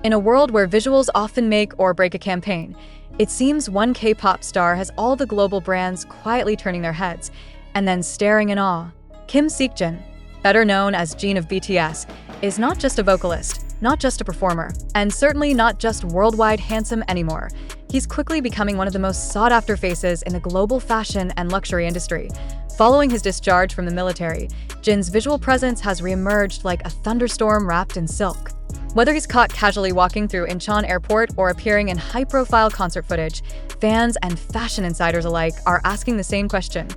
In a world where visuals often make or break a campaign, it seems one K-pop star has all the global brands quietly turning their heads and then staring in awe. Jin Seokjin, better known as Jin of BTS, is not just a vocalist, not just a performer, and certainly not just worldwide handsome anymore. He's quickly becoming one of the most sought-after faces in the global fashion and luxury industry. Following his discharge from the military, Jin's visual presence has reemerged like a thunderstorm wrapped in silk. Whether he's caught casually walking through Incheon Airport or appearing in high-profile concert footage, fans and fashion insiders alike are asking the same question: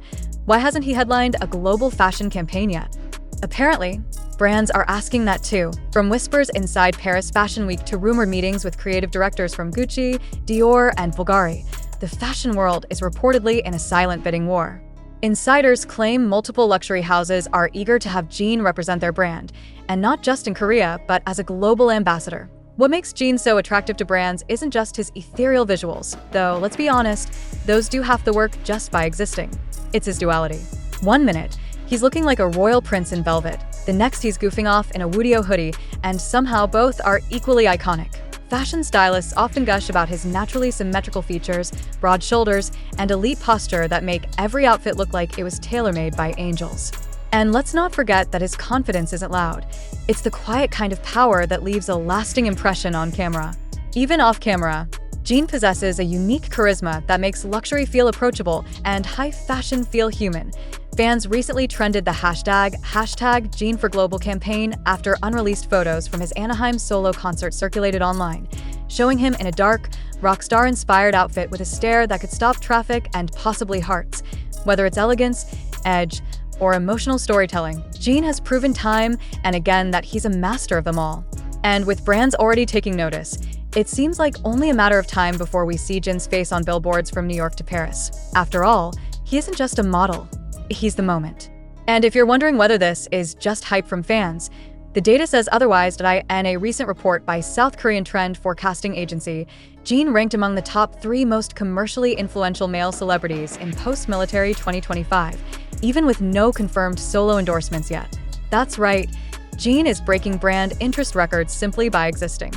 why hasn't he headlined a global fashion campaign yet? Apparently, brands are asking that too, from whispers inside Paris Fashion Week to rumored meetings with creative directors from Gucci, Dior, and Bulgari. The fashion world is reportedly in a silent bidding war. Insiders claim multiple luxury houses are eager to have Jin represent their brand, and not just in Korea, but as a global ambassador. What makes Jin so attractive to brands isn't just his ethereal visuals, though let's be honest, those do half the work just by existing. It's his duality. One minute, he's looking like a royal prince in velvet. The next he's goofing off in a Wudio hoodie, and somehow both are equally iconic. Fashion stylists often gush about his naturally symmetrical features, broad shoulders, and elite posture that make every outfit look like it was tailor-made by angels. And let's not forget that his confidence isn't loud. It's the quiet kind of power that leaves a lasting impression on camera. Even off-camera, Jin possesses a unique charisma that makes luxury feel approachable and high fashion feel human. Fans recently trended the hashtag Jin for Global campaign after unreleased photos from his Anaheim solo concert circulated online, showing him in a dark, rock star-inspired outfit with a stare that could stop traffic and possibly hearts. Whether it's elegance, edge, or emotional storytelling, Jin has proven time and again that he's a master of them all. And with brands already taking notice, it seems like only a matter of time before we see Jin's face on billboards from New York to Paris. After all, he isn't just a model, he's the moment. And if you're wondering whether this is just hype from fans, the data says otherwise. In a recent report by South Korean trend forecasting agency, Jin ranked among the top 3 most commercially influential male celebrities in post-military 2025, even with no confirmed solo endorsements yet. That's right, Jin is breaking brand interest records simply by existing.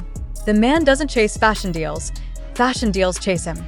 The man doesn't chase fashion deals chase him.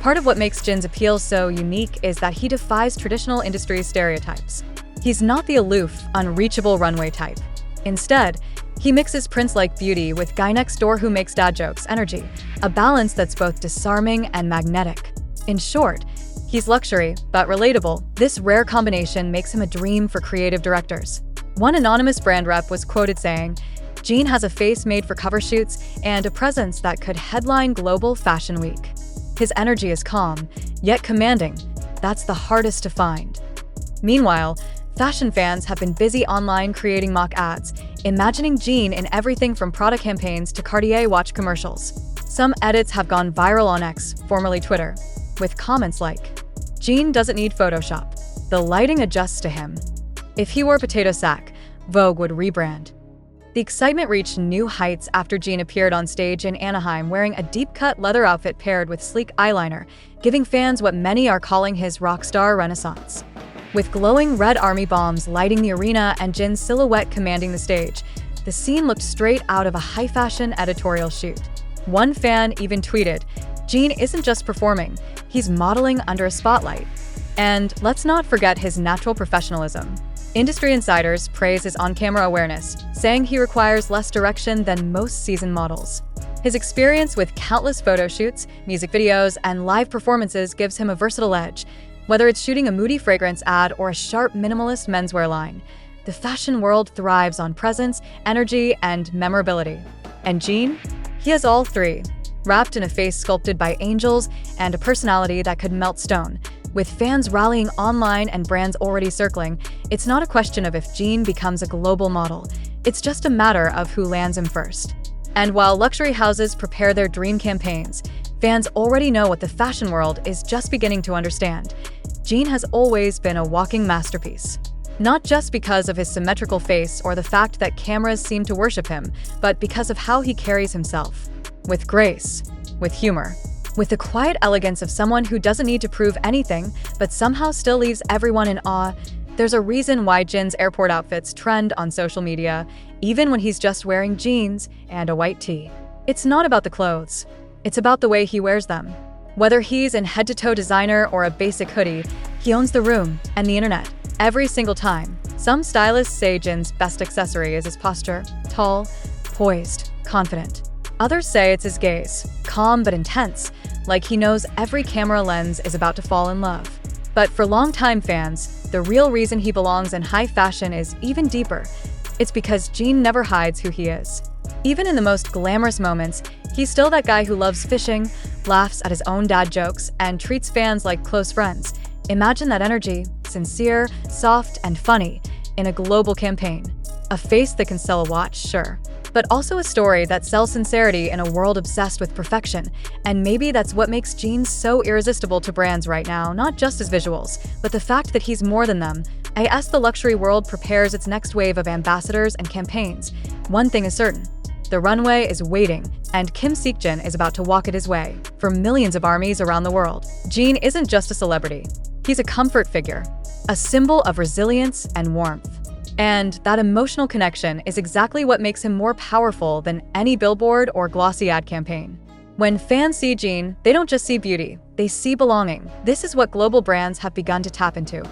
Part of what makes Jin's appeal so unique is that he defies traditional industry stereotypes. He's not the aloof, unreachable runway type. Instead, he mixes prince-like beauty with guy next door who makes dad jokes energy, a balance that's both disarming and magnetic. In short, he's luxury, but relatable. This rare combination makes him a dream for creative directors. One anonymous brand rep was quoted saying, "Jin has a face made for cover shoots and a presence that could headline Global Fashion Week." His energy is calm, yet commanding. That's the hardest to find. Meanwhile, fashion fans have been busy online creating mock ads, imagining Jin in everything from product campaigns to Cartier watch commercials. Some edits have gone viral on X, formerly Twitter, with comments like, "Jin doesn't need Photoshop. The lighting adjusts to him. If he wore potato sack, Vogue would rebrand." The excitement reached new heights after Jin appeared on stage in Anaheim wearing a deep-cut leather outfit paired with sleek eyeliner, giving fans what many are calling his rock star renaissance. With glowing red army bombs lighting the arena and Jin's silhouette commanding the stage, the scene looked straight out of a high-fashion editorial shoot. One fan even tweeted, "Jin isn't just performing, he's modeling under a spotlight." And let's not forget his natural professionalism. Industry insiders praise his on-camera awareness, saying he requires less direction than most seasoned models. His experience with countless photo shoots, music videos, and live performances gives him a versatile edge. Whether it's shooting a moody fragrance ad or a sharp minimalist menswear line, the fashion world thrives on presence, energy, and memorability. And Jin? He has all 3, wrapped in a face sculpted by angels and a personality that could melt stone. With fans rallying online and brands already circling, it's not a question of if Jin becomes a global model. It's just a matter of who lands him first. And while luxury houses prepare their dream campaigns, fans already know what the fashion world is just beginning to understand. Jin has always been a walking masterpiece. Not just because of his symmetrical face or the fact that cameras seem to worship him, but because of how he carries himself. With grace, with humor, with the quiet elegance of someone who doesn't need to prove anything, but somehow still leaves everyone in awe. There's a reason why Jin's airport outfits trend on social media, even when he's just wearing jeans and a white tee. It's not about the clothes. It's about the way he wears them. Whether he's in head-to-toe designer or a basic hoodie, he owns the room and the internet every single time. Some stylists say Jin's best accessory is his posture, tall, poised, confident. Others say it's his gaze, calm but intense, like he knows every camera lens is about to fall in love. But for longtime fans, the real reason he belongs in high fashion is even deeper. It's because Jin never hides who he is. Even in the most glamorous moments, he's still that guy who loves fishing, laughs at his own dad jokes, and treats fans like close friends. Imagine that energy, sincere, soft, and funny, in a global campaign. A face that can sell a watch, sure, but also a story that sells sincerity in a world obsessed with perfection. And maybe that's what makes Jin so irresistible to brands right now, not just his visuals, but the fact that he's more than them. As the luxury world prepares its next wave of ambassadors and campaigns, one thing is certain. The runway is waiting, and Jim Seokjin is about to walk it his way. For millions of armies around the world, Jin isn't just a celebrity. He's a comfort figure, a symbol of resilience and warmth. And that emotional connection is exactly what makes him more powerful than any billboard or glossy ad campaign. When fans see Jin, they don't just see beauty, they see belonging. This is what global brands have begun to tap into.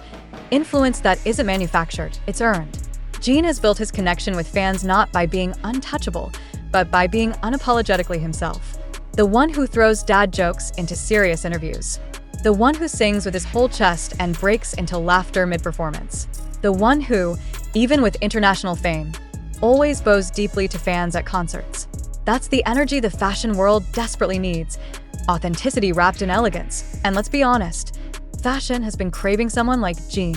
Influence that isn't manufactured, it's earned. Jin has built his connection with fans not by being untouchable, but by being unapologetically himself. The one who throws dad jokes into serious interviews. The one who sings with his whole chest and breaks into laughter mid-performance. The one who, even with international fame, always bows deeply to fans at concerts. That's the energy the fashion world desperately needs. Authenticity wrapped in elegance. And let's be honest, fashion has been craving someone like Jin.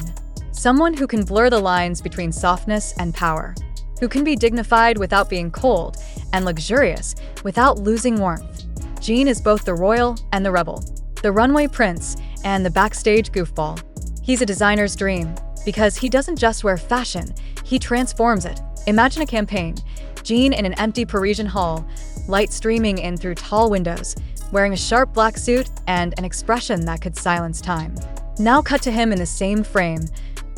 Someone who can blur the lines between softness and power. Who can be dignified without being cold, and luxurious without losing warmth. Jin is both the royal and the rebel. The runway prince and the backstage goofball. He's a designer's dream, because he doesn't just wear fashion, he transforms it. Imagine a campaign, Jin in an empty Parisian hall, light streaming in through tall windows, wearing a sharp black suit and an expression that could silence time. Now cut to him in the same frame,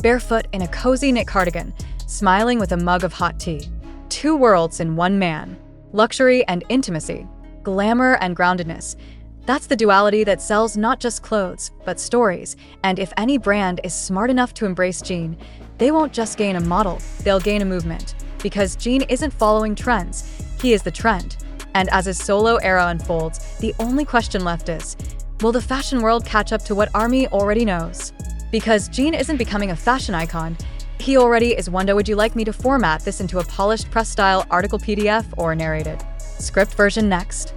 barefoot in a cozy knit cardigan, smiling with a mug of hot tea. Two worlds in one man. Luxury and intimacy, glamour and groundedness. That's the duality that sells not just clothes, but stories. And if any brand is smart enough to embrace Jin, they won't just gain a model, they'll gain a movement. Because Jin isn't following trends, he is the trend. And as his solo era unfolds, the only question left is, will the fashion world catch up to what ARMY already knows? Because Jin isn't becoming a fashion icon, he already is one. Would you like me to format this into a polished press-style article PDF or narrated script version next?